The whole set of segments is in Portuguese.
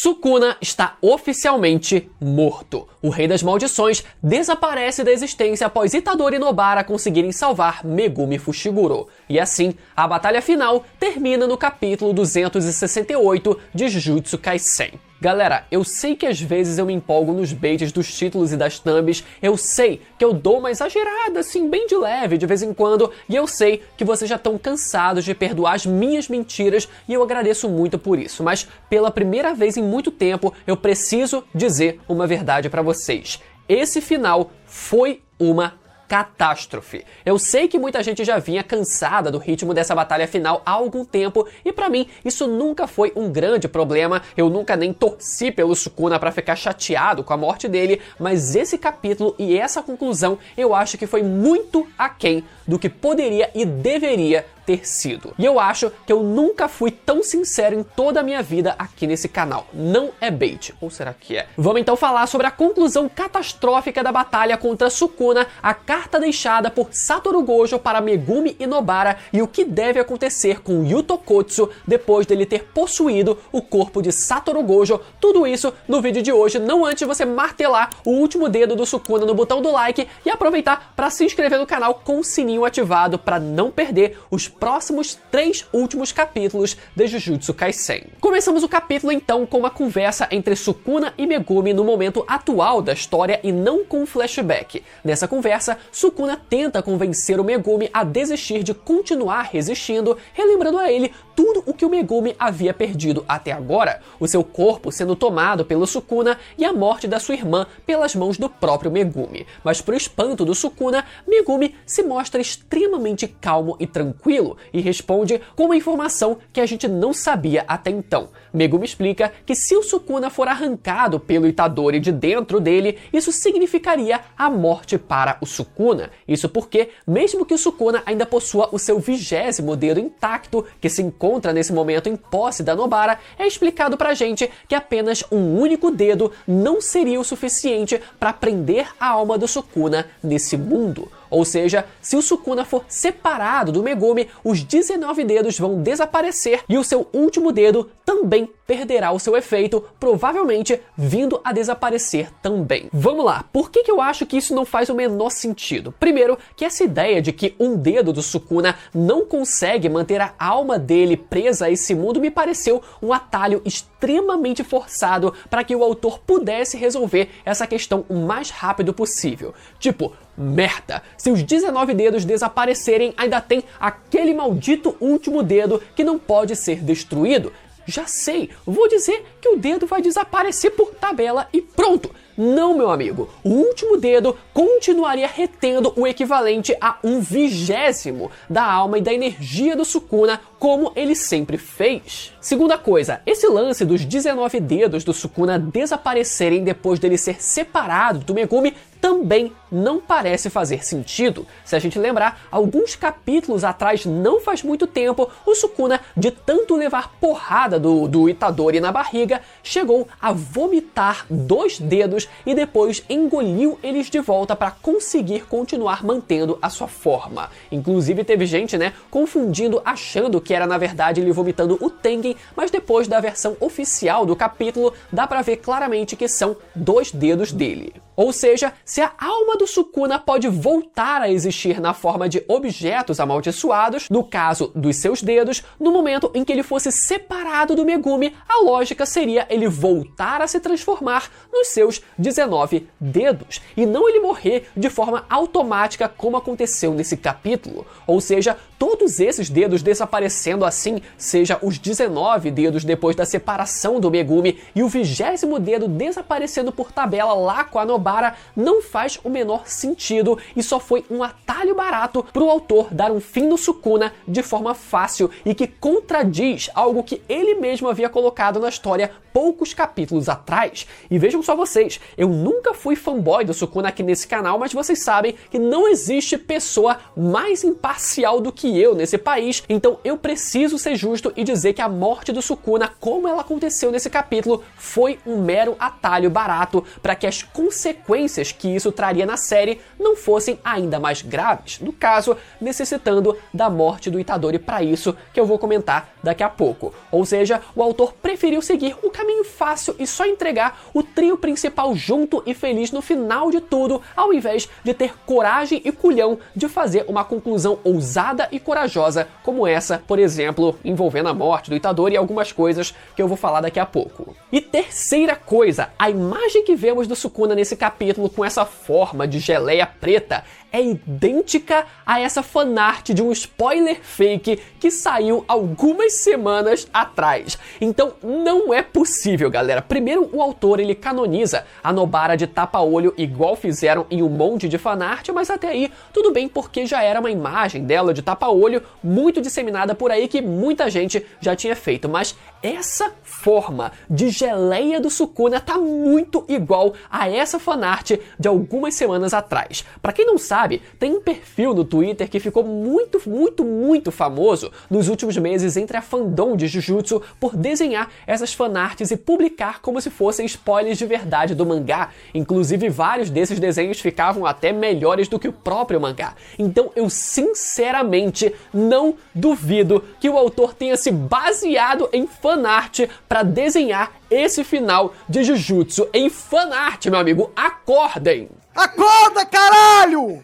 Sukuna está oficialmente morto. O Rei das Maldições desaparece da existência após Itadori e Nobara conseguirem salvar Megumi Fushiguro. E assim, a batalha final termina no capítulo 268 de Jujutsu Kaisen. Galera, eu sei que às vezes eu me empolgo nos baits dos títulos e das thumbs, eu sei que eu dou uma exagerada, assim, bem de leve de vez em quando, e eu sei que vocês já estão cansados de perdoar as minhas mentiras, e eu agradeço muito por isso, mas pela primeira vez em muito tempo, eu preciso dizer uma verdade pra vocês. Esse final foi uma catástrofe. Eu sei que muita gente já vinha cansada do ritmo dessa batalha final há algum tempo, e pra mim isso nunca foi um grande problema, eu nunca nem torci pelo Sukuna pra ficar chateado com a morte dele, mas esse capítulo e essa conclusão eu acho que foi muito aquém do que poderia e deveria ter sido. E eu acho que eu nunca fui tão sincero em toda a minha vida aqui nesse canal. Não é bait. Ou será que é? Vamos então falar sobre a conclusão catastrófica da batalha contra Sukuna, a carta deixada por Satoru Gojo para Megumi e Nobara e o que deve acontecer com Yuto Kotsu depois dele ter possuído o corpo de Satoru Gojo. Tudo isso no vídeo de hoje, não antes de você martelar o último dedo do Sukuna no botão do like e aproveitar para se inscrever no canal com o sininho ativado para não perder os próximos 3 últimos capítulos de Jujutsu Kaisen. Começamos o capítulo então com uma conversa entre Sukuna e Megumi no momento atual da história e não com um flashback. Nessa conversa, Sukuna tenta convencer o Megumi a desistir de continuar resistindo, relembrando a ele tudo o que o Megumi havia perdido até agora, o seu corpo sendo tomado pelo Sukuna e a morte da sua irmã pelas mãos do próprio Megumi. Mas pro espanto do Sukuna, Megumi se mostra extremamente calmo e tranquilo e responde com uma informação que a gente não sabia até então. Megumi explica que se o Sukuna for arrancado pelo Itadori de dentro dele, isso significaria a morte para o Sukuna. Isso porque, mesmo que o Sukuna ainda possua o seu 20º dedo intacto, que se encontra nesse momento em posse da Nobara, é explicado pra gente que apenas um único dedo não seria o suficiente para prender a alma do Sukuna nesse mundo. Ou seja, se o Sukuna for separado do Megumi, os 19 dedos vão desaparecer e o seu último dedo também perderá o seu efeito, provavelmente vindo a desaparecer também. Vamos lá, por que eu acho que isso não faz o menor sentido? Primeiro, que essa ideia de que um dedo do Sukuna não consegue manter a alma dele presa a esse mundo me pareceu um atalho extremamente forçado para que o autor pudesse resolver essa questão o mais rápido possível. Tipo, merda, se os 19 dedos desaparecerem, ainda tem aquele maldito último dedo que não pode ser destruído. Já sei, vou dizer que o dedo vai desaparecer por tabela e pronto. Não, meu amigo, o último dedo continuaria retendo o equivalente a um 20º da alma e da energia do Sukuna, como ele sempre fez. Segunda coisa, esse lance dos 19 dedos do Sukuna desaparecerem depois dele ser separado do Megumi também não parece fazer sentido. Se a gente lembrar, alguns capítulos atrás, não faz muito tempo, o Sukuna, de tanto levar porrada do Itadori na barriga, chegou a vomitar 2 dedos e depois engoliu eles de volta para conseguir continuar mantendo a sua forma. Inclusive teve gente, confundindo, achando que era na verdade ele vomitando o Tengen, mas depois da versão oficial do capítulo, dá pra ver claramente que são 2 dedos dele. Ou seja, se a alma do Sukuna pode voltar a existir na forma de objetos amaldiçoados, no caso dos seus dedos, no momento em que ele fosse separado do Megumi, a lógica seria ele voltar a se transformar nos seus 19 dedos, e não ele morrer de forma automática como aconteceu nesse capítulo. Ou seja, todos esses dedos desaparecendo assim, seja os 19 dedos depois da separação do Megumi e o 20º dedo desaparecendo por tabela lá com a Nobara, não faz o menor sentido e só foi um atalho barato pro autor dar um fim no Sukuna de forma fácil e que contradiz algo que ele mesmo havia colocado na história poucos capítulos atrás. E vejam só vocês, eu nunca fui fanboy do Sukuna aqui nesse canal, mas vocês sabem que não existe pessoa mais imparcial do que eu nesse país, então eu preciso ser justo e dizer que a morte do Sukuna, como ela aconteceu nesse capítulo, foi um mero atalho barato para que as consequências consequências que isso traria na série não fossem ainda mais graves, no caso, necessitando da morte do Itadori para isso, que eu vou comentar daqui a pouco. Ou seja, o autor preferiu seguir o caminho fácil e só entregar o trio principal junto e feliz no final de tudo, ao invés de ter coragem e culhão de fazer uma conclusão ousada e corajosa como essa, por exemplo, envolvendo a morte do Itadori e algumas coisas que eu vou falar daqui a pouco. E terceira coisa, a imagem que vemos do Sukuna nesse capítulo com essa forma de geleia preta é idêntica a essa fanart de um spoiler fake que saiu algumas semanas atrás. Então não é possível, galera. Primeiro, o autor ele canoniza a Nobara de tapa-olho igual fizeram em um monte de fanart, mas até aí tudo bem porque já era uma imagem dela de tapa-olho muito disseminada por aí que muita gente já tinha feito. Mas essa forma de geleia do Sukuna tá muito igual a essa fanart de algumas semanas atrás. Pra quem não sabe, tem um perfil no Twitter que ficou muito famoso nos últimos meses entre a fandom de Jujutsu por desenhar essas fanarts e publicar como se fossem spoilers de verdade do mangá. Inclusive, vários desses desenhos ficavam até melhores do que o próprio mangá. Então, eu sinceramente não duvido que o autor tenha se baseado em fanart para desenhar esse final de Jujutsu. Em fanart, meu amigo, acordem! Acorda, caralho!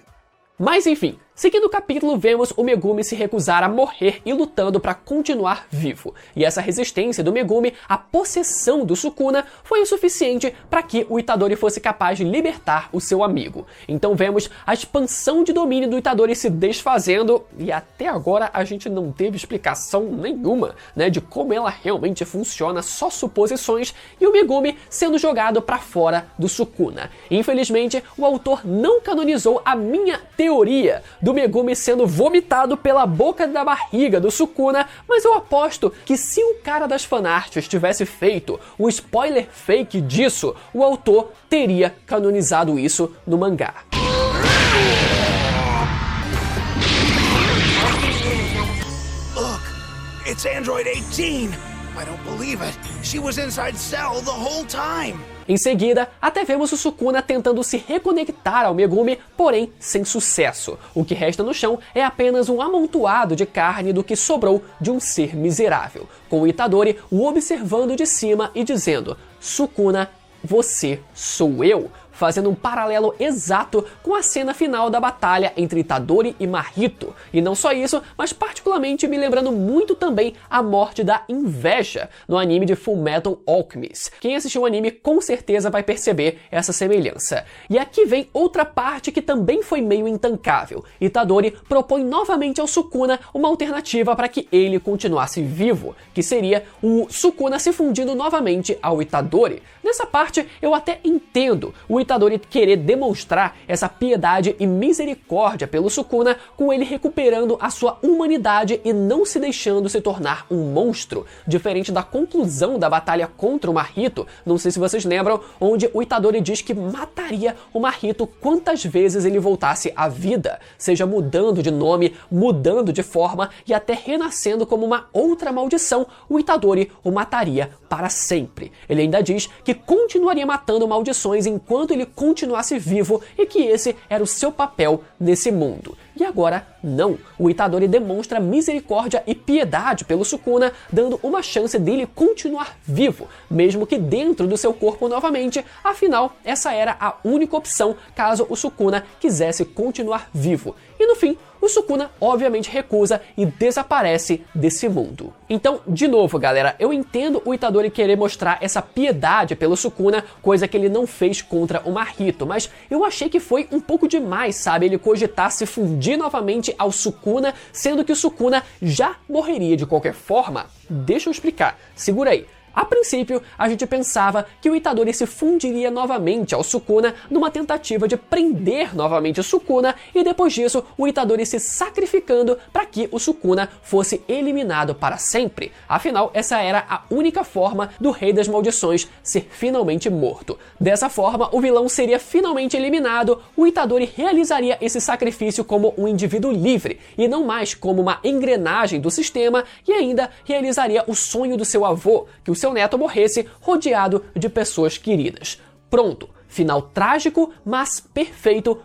Mas enfim, seguindo o capítulo, vemos o Megumi se recusar a morrer e lutando para continuar vivo. E essa resistência do Megumi à possessão do Sukuna foi o suficiente para que o Itadori fosse capaz de libertar o seu amigo. Então vemos a expansão de domínio do Itadori se desfazendo, e até agora a gente não teve explicação nenhuma, né, de como ela realmente funciona, só suposições, e o Megumi sendo jogado para fora do Sukuna. Infelizmente, o autor não canonizou a minha teoria do Megumi sendo vomitado pela boca da barriga do Sukuna, mas eu aposto que se o cara das fanarts tivesse feito um spoiler fake disso, o autor teria canonizado isso no mangá. Look, it's Android 18. I don't believe it. She was inside Cell the whole time. Em seguida, até vemos o Sukuna tentando se reconectar ao Megumi, porém sem sucesso. O que resta no chão é apenas um amontoado de carne do que sobrou de um ser miserável, com o Itadori o observando de cima e dizendo: "Sukuna, você sou eu", fazendo um paralelo exato com a cena final da batalha entre Itadori e Mahito. E não só isso, mas particularmente me lembrando muito também a morte da Inveja no anime de Fullmetal Alchemist. Quem assistiu o anime com certeza vai perceber essa semelhança. E aqui vem outra parte que também foi meio intancável. Itadori propõe novamente ao Sukuna uma alternativa para que ele continuasse vivo, que seria o Sukuna se fundindo novamente ao Itadori. Nessa parte eu até entendo o Itadori querer demonstrar essa piedade e misericórdia pelo Sukuna, com ele recuperando a sua humanidade e não se deixando se tornar um monstro, diferente da conclusão da batalha contra o Mahito, não sei se vocês lembram, onde o Itadori diz que mataria o Mahito quantas vezes ele voltasse à vida, seja mudando de nome, mudando de forma e até renascendo como uma outra maldição, o Itadori o mataria para sempre. Ele ainda diz que continuaria matando maldições enquanto ele continuasse vivo e que esse era o seu papel nesse mundo. E agora, não. O Itadori demonstra misericórdia e piedade pelo Sukuna, dando uma chance dele continuar vivo, mesmo que dentro do seu corpo novamente, afinal, essa era a única opção caso o Sukuna quisesse continuar vivo. E no fim, o Sukuna obviamente recusa e desaparece desse mundo. Então, de novo, galera, eu entendo o Itadori querer mostrar essa piedade pelo Sukuna, coisa que ele não fez contra o Mahito, mas eu achei que foi um pouco demais, sabe? Ele cogitar se fundir novamente ao Sukuna, sendo que o Sukuna já morreria de qualquer forma. Deixa eu explicar, segura aí. A princípio, a gente pensava que o Itadori se fundiria novamente ao Sukuna numa tentativa de prender novamente o Sukuna e depois disso o Itadori se sacrificando para que o Sukuna fosse eliminado para sempre. Afinal, essa era a única forma do Rei das Maldições ser finalmente morto. Dessa forma, o vilão seria finalmente eliminado, o Itadori realizaria esse sacrifício como um indivíduo livre e não mais como uma engrenagem do sistema e ainda realizaria o sonho do seu avô, que o seu neto morresse rodeado de pessoas queridas. Pronto, Final trágico, mas perfeito,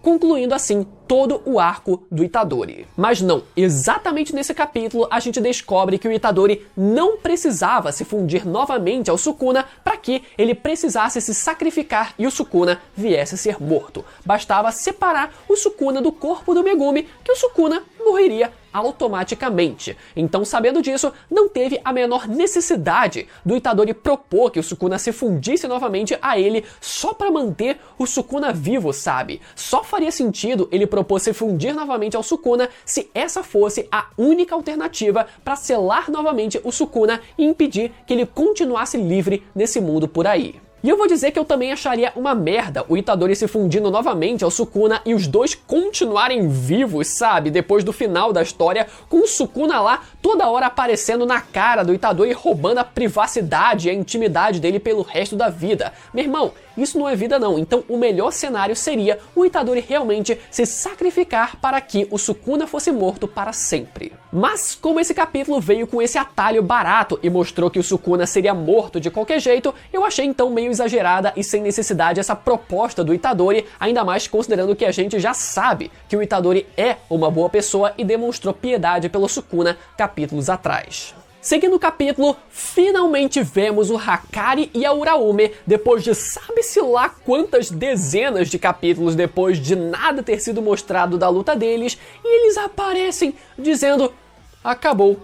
concluindo assim todo o arco do Itadori. Mas não, exatamente nesse capítulo a gente descobre que o Itadori não precisava se fundir novamente ao Sukuna para que ele precisasse se sacrificar e o Sukuna viesse a ser morto. Bastava separar o Sukuna do corpo do Megumi que o Sukuna morreria automaticamente. Então, sabendo disso, não teve a menor necessidade do Itadori propor que o Sukuna se fundisse novamente a ele só para manter o Sukuna vivo, sabe? Só faria sentido ele propor se fundir novamente ao Sukuna se essa fosse a única alternativa para selar novamente o Sukuna e impedir que ele continuasse livre nesse mundo por aí. E eu vou dizer que eu também acharia uma merda o Itadori se fundindo novamente ao Sukuna e os dois continuarem vivos, sabe? Depois do final da história, com o Sukuna lá toda hora aparecendo na cara do Itadori, roubando a privacidade e a intimidade dele pelo resto da vida. Meu irmão, isso não é vida não, então o melhor cenário seria o Itadori realmente se sacrificar para que o Sukuna fosse morto para sempre. Mas como esse capítulo veio com esse atalho barato e mostrou que o Sukuna seria morto de qualquer jeito, eu achei então meio exagerada e sem necessidade essa proposta do Itadori, ainda mais considerando que a gente já sabe que o Itadori é uma boa pessoa e demonstrou piedade pelo Sukuna capítulos atrás. Seguindo o capítulo, finalmente vemos o Hakari e a Uraume, depois de sabe-se lá quantas dezenas de capítulos depois de nada ter sido mostrado da luta deles, e eles aparecem dizendo: acabou.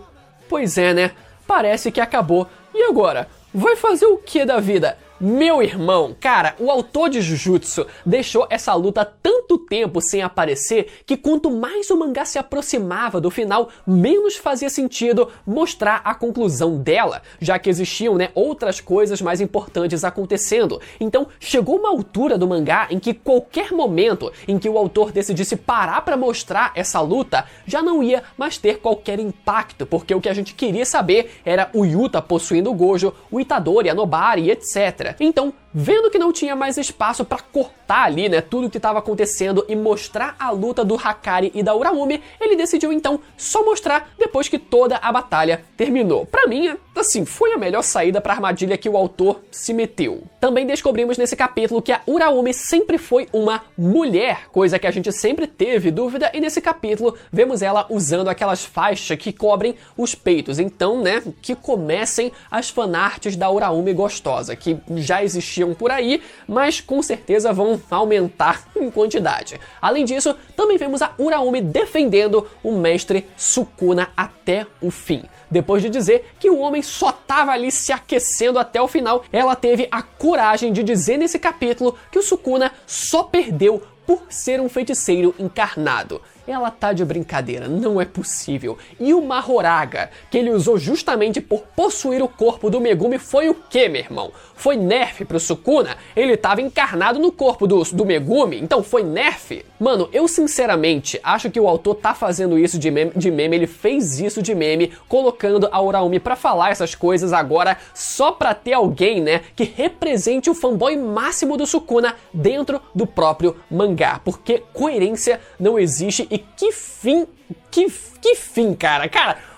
Pois é, né? Parece que acabou. E agora? Vai fazer o que da vida? Meu irmão, cara, o autor de Jujutsu deixou essa luta tanto tempo sem aparecer que quanto mais o mangá se aproximava do final, menos fazia sentido mostrar a conclusão dela, já que existiam, outras coisas mais importantes acontecendo. Então chegou uma altura do mangá em que qualquer momento em que o autor decidisse parar para mostrar essa luta, já não ia mais ter qualquer impacto, porque o que a gente queria saber era o Yuta possuindo o Gojo, o Itadori, a Nobara e etc. Então, vendo que não tinha mais espaço para cortar ali, tudo que estava acontecendo e mostrar a luta do Hakari e da Uraume, ele decidiu então só mostrar depois que toda a batalha terminou. Pra mim, assim, foi a melhor saída pra armadilha que o autor se meteu. Também descobrimos nesse capítulo que a Uraume sempre foi uma mulher, coisa que a gente sempre teve dúvida, e nesse capítulo vemos ela usando aquelas faixas que cobrem os peitos. Então, que comecem as fanarts da Uraume gostosa, que já existiam por aí, mas com certeza vão aumentar em quantidade. Além disso, também vemos a Uraume defendendo o mestre Sukuna até o fim. Depois de dizer que o homem só tava ali se aquecendo até o final, ela teve a coragem de dizer nesse capítulo que o Sukuna só perdeu por ser um feiticeiro encarnado. Ela tá de brincadeira, não é possível. E o Mahoraga, que ele usou justamente por possuir o corpo do Megumi, foi o quê, meu irmão? Foi nerf pro Sukuna? Ele tava encarnado no corpo do Megumi, então foi nerf? Mano, eu sinceramente acho que o autor tá fazendo isso de meme, ele fez isso de meme, colocando a Uraume pra falar essas coisas agora só pra ter alguém, que represente o fanboy máximo do Sukuna dentro do próprio mangá, porque coerência não existe. E que fim, cara.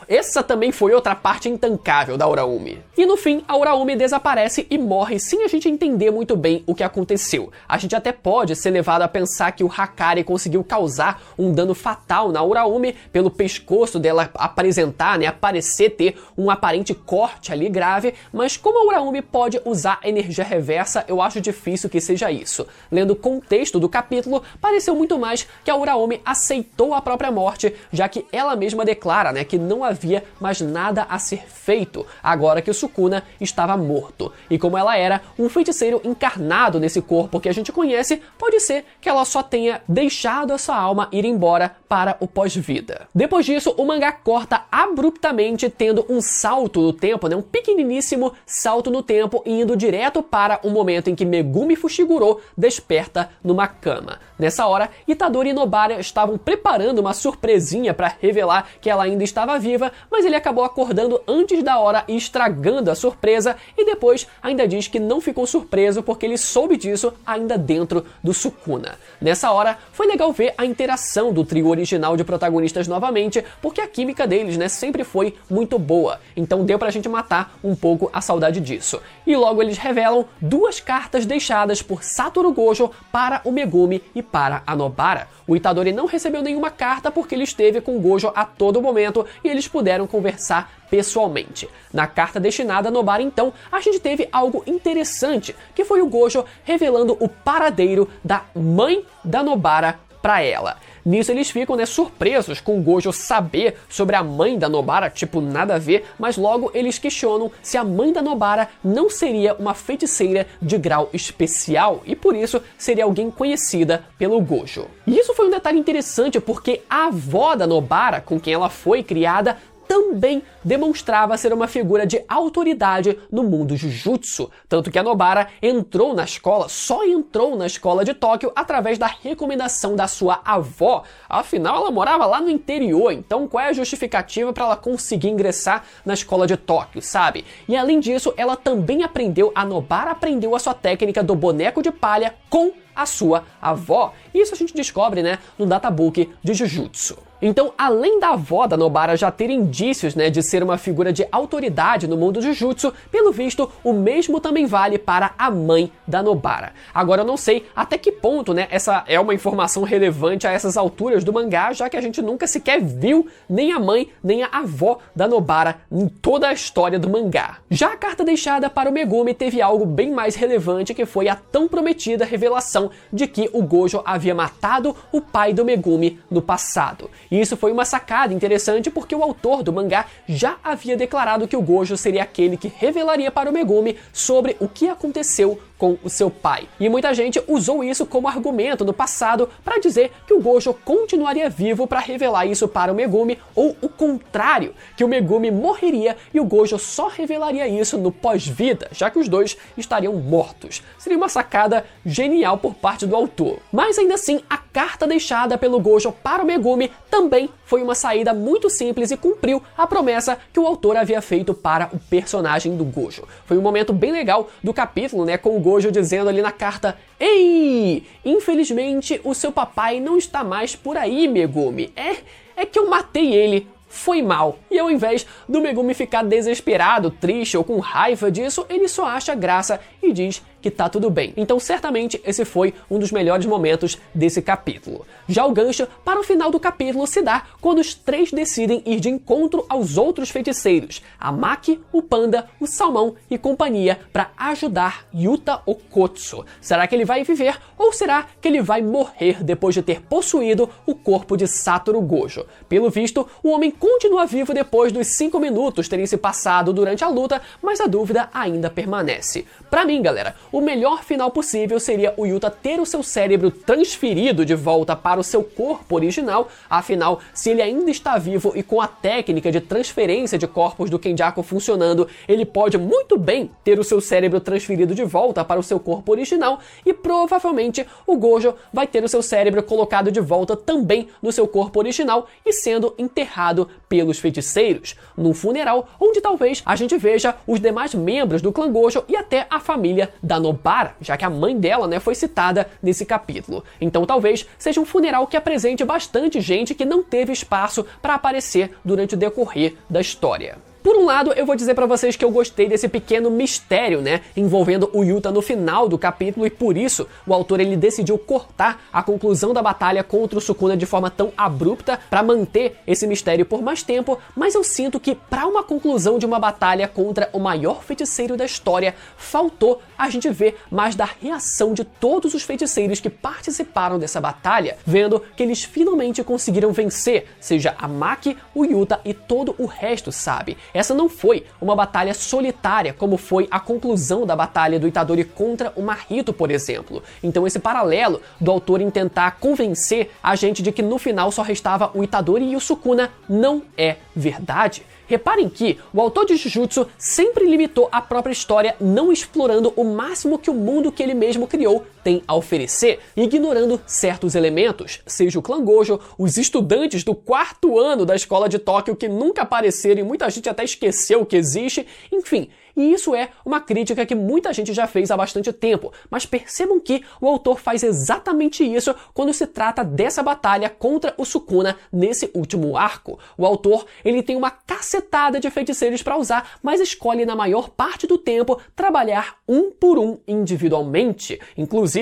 Essa também foi outra parte intancável da Uraume. E no fim, a Uraume desaparece e morre sem a gente entender muito bem o que aconteceu. A gente até pode ser levado a pensar que o Hakari conseguiu causar um dano fatal na Uraume pelo pescoço dela apresentar, aparecer ter um aparente corte ali grave, mas como a Uraume pode usar energia reversa, eu acho difícil que seja isso. Lendo o contexto do capítulo, pareceu muito mais que a Uraume aceitou a própria morte, já que ela mesma declara, que não havia mais nada a ser feito, agora que o Sukuna estava morto. E como ela era um feiticeiro encarnado nesse corpo que a gente conhece, pode ser que ela só tenha deixado a sua alma ir embora para o pós-vida. Depois disso, o mangá corta abruptamente, tendo um salto no tempo, um pequeniníssimo salto no tempo, indo direto para o momento em que Megumi Fushiguro desperta numa cama. Nessa hora, Itadori e Nobara estavam preparando uma surpresinha para revelar que ela ainda estava viva, mas ele acabou acordando antes da hora e estragando a surpresa, e depois ainda diz que não ficou surpreso porque ele soube disso ainda dentro do Sukuna. Nessa hora, foi legal ver a interação do trio original de protagonistas novamente, porque a química deles, né, sempre foi muito boa, então deu pra gente matar um pouco a saudade disso. E logo eles revelam 2 cartas deixadas por Satoru Gojo para o Megumi e para a Nobara. O Itadori não recebeu nenhuma carta porque ele esteve com Gojo a todo momento e eles puderam conversar pessoalmente. Na carta destinada a Nobara, então, a gente teve algo interessante, que foi o Gojo revelando o paradeiro da mãe da Nobara para ela. Nisso eles ficam, né, surpresos com o Gojo saber sobre a mãe da Nobara, tipo, nada a ver, mas logo eles questionam se a mãe da Nobara não seria uma feiticeira de grau especial e por isso seria alguém conhecida pelo Gojo. E isso foi um detalhe interessante porque a avó da Nobara, com quem ela foi criada, também demonstrava ser uma figura de autoridade no mundo Jujutsu, tanto que a Nobara só entrou na escola de Tóquio através da recomendação da sua avó. Afinal, ela morava lá no interior, então qual é a justificativa para ela conseguir ingressar na escola de Tóquio, sabe? E além disso, a Nobara aprendeu a sua técnica do boneco de palha com a sua avó. Isso a gente descobre, né, no databook de Jujutsu. Então, além da avó da Nobara já ter indícios, né, de ser uma figura de autoridade no mundo Jujutsu, pelo visto, o mesmo também vale para a mãe da Nobara. Agora, eu não sei até que ponto, né, essa é uma informação relevante a essas alturas do mangá, já que a gente nunca sequer viu nem a mãe, nem a avó da Nobara em toda a história do mangá. Já a carta deixada para o Megumi teve algo bem mais relevante, que foi a tão prometida revelação de que o Gojo havia matado o pai do Megumi no passado. E isso foi uma sacada interessante porque o autor do mangá já havia declarado que o Gojo seria aquele que revelaria para o Megumi sobre o que aconteceu com o seu pai. E muita gente usou isso como argumento no passado para dizer que o Gojo continuaria vivo para revelar isso para o Megumi, ou o contrário, que o Megumi morreria e o Gojo só revelaria isso no pós-vida, já que os dois estariam mortos. Seria uma sacada genial por parte do autor. Mas ainda assim, a carta deixada pelo Gojo para o Megumi também foi uma saída muito simples e cumpriu a promessa que o autor havia feito para o personagem do Gojo. Foi um momento bem legal do capítulo, né, com o Gojo dizendo ali na carta: "Ei, infelizmente o seu papai não está mais por aí, Megumi. É que eu matei ele. Foi mal." E ao invés do Megumi ficar desesperado, triste ou com raiva disso, ele só acha graça e diz que tá tudo bem. Então certamente esse foi um dos melhores momentos desse capítulo. Já o gancho para o final do capítulo se dá quando os 3 decidem ir de encontro aos outros feiticeiros, a Maki, o Panda, o Salmão e companhia, para ajudar Yuta Okkotsu. Será que ele vai viver ou será que ele vai morrer depois de ter possuído o corpo de Satoru Gojo? Pelo visto, o homem continua vivo depois dos 5 minutos terem se passado durante a luta, mas a dúvida ainda permanece. Pra mim, galera, o melhor final possível seria o Yuta ter o seu cérebro transferido de volta para o seu corpo original. Afinal, se ele ainda está vivo e com a técnica de transferência de corpos do Kenjaku funcionando, ele pode muito bem ter o seu cérebro transferido de volta para o seu corpo original, e provavelmente o Gojo vai ter o seu cérebro colocado de volta também no seu corpo original e sendo enterrado pelos feiticeiros, num funeral onde talvez a gente veja os demais membros do clã Gojo e até a família da Nobara, já que a mãe dela, né, foi citada nesse capítulo. Então talvez seja um funeral que apresente bastante gente que não teve espaço para aparecer durante o decorrer da história. Por um lado, eu vou dizer pra vocês que eu gostei desse pequeno mistério, né, envolvendo o Yuta no final do capítulo, e por isso o autor ele decidiu cortar a conclusão da batalha contra o Sukuna de forma tão abrupta para manter esse mistério por mais tempo, mas eu sinto que para uma conclusão de uma batalha contra o maior feiticeiro da história, faltou a gente ver mais da reação de todos os feiticeiros que participaram dessa batalha, vendo que eles finalmente conseguiram vencer, seja a Maki, o Yuta e todo o resto, sabe? Essa não foi uma batalha solitária, como foi a conclusão da batalha do Itadori contra o Mahito, por exemplo. Então esse paralelo do autor em tentar convencer a gente de que no final só restava o Itadori e o Sukuna não é verdade. Reparem que o autor de Jujutsu sempre limitou a própria história, não explorando o máximo que o mundo que ele mesmo criou tem a oferecer, ignorando certos elementos, seja o clã Gojo, os estudantes do 4º ano da escola de Tóquio que nunca apareceram e muita gente até esqueceu que existe, enfim. E isso é uma crítica que muita gente já fez há bastante tempo, mas percebam que o autor faz exatamente isso quando se trata dessa batalha contra o Sukuna nesse último arco. O autor, ele tem uma cacetada de feiticeiros para usar, mas escolhe na maior parte do tempo trabalhar um por um individualmente. Inclusive,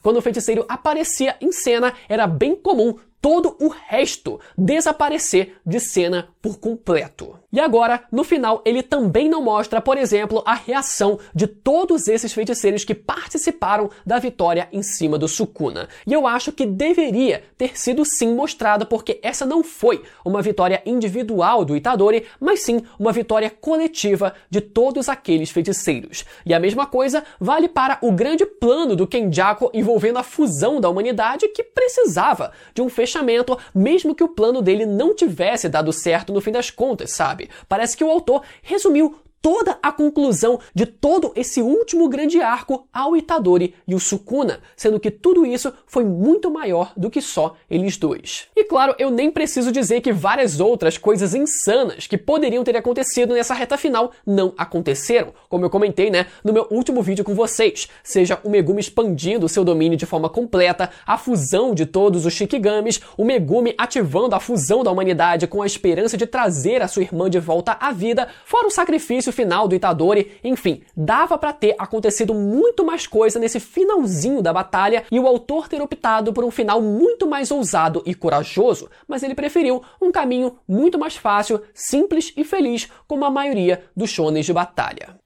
quando o feiticeiro aparecia em cena, era bem comum todo o resto desaparecer de cena por completo. E agora, no final, ele também não mostra, por exemplo, a reação de todos esses feiticeiros que participaram da vitória em cima do Sukuna. E eu acho que deveria ter sido sim mostrado, porque essa não foi uma vitória individual do Itadori, mas sim uma vitória coletiva de todos aqueles feiticeiros. E a mesma coisa vale para o grande plano do Kenjaku envolvendo a fusão da humanidade, que precisava de um fechamento, mesmo que o plano dele não tivesse dado certo no fim das contas, sabe? Parece que o autor resumiu toda a conclusão de todo esse último grande arco ao Itadori e o Sukuna, sendo que tudo isso foi muito maior do que só eles dois. E claro, eu nem preciso dizer que várias outras coisas insanas que poderiam ter acontecido nessa reta final não aconteceram, como eu comentei, no meu último vídeo com vocês, seja o Megumi expandindo seu domínio de forma completa, a fusão de todos os Shikigamis, o Megumi ativando a fusão da humanidade com a esperança de trazer a sua irmã de volta à vida, fora o sacrifício final do Itadori, enfim, dava pra ter acontecido muito mais coisa nesse finalzinho da batalha e o autor ter optado por um final muito mais ousado e corajoso, mas ele preferiu um caminho muito mais fácil, simples e feliz, como a maioria dos shonens de batalha.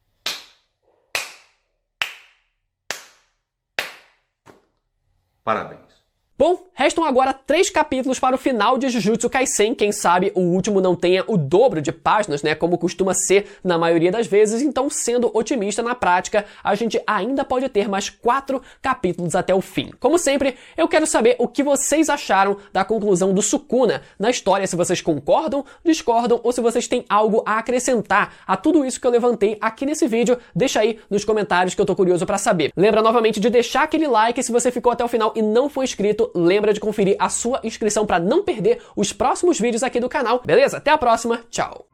Parabéns. Bom, restam agora 3 capítulos para o final de Jujutsu Kaisen. Quem sabe o último não tenha o dobro de páginas, como costuma ser na maioria das vezes. Então, sendo otimista na prática, a gente ainda pode ter mais 4 capítulos até o fim. Como sempre, eu quero saber o que vocês acharam da conclusão do Sukuna na história, se vocês concordam, discordam ou se vocês têm algo a acrescentar a tudo isso que eu levantei aqui nesse vídeo. Deixa aí nos comentários que eu tô curioso para saber. Lembra novamente de deixar aquele like se você ficou até o final e não foi inscrito. Lembra de conferir a sua inscrição para não perder os próximos vídeos aqui do canal. Beleza? Até a próxima. Tchau!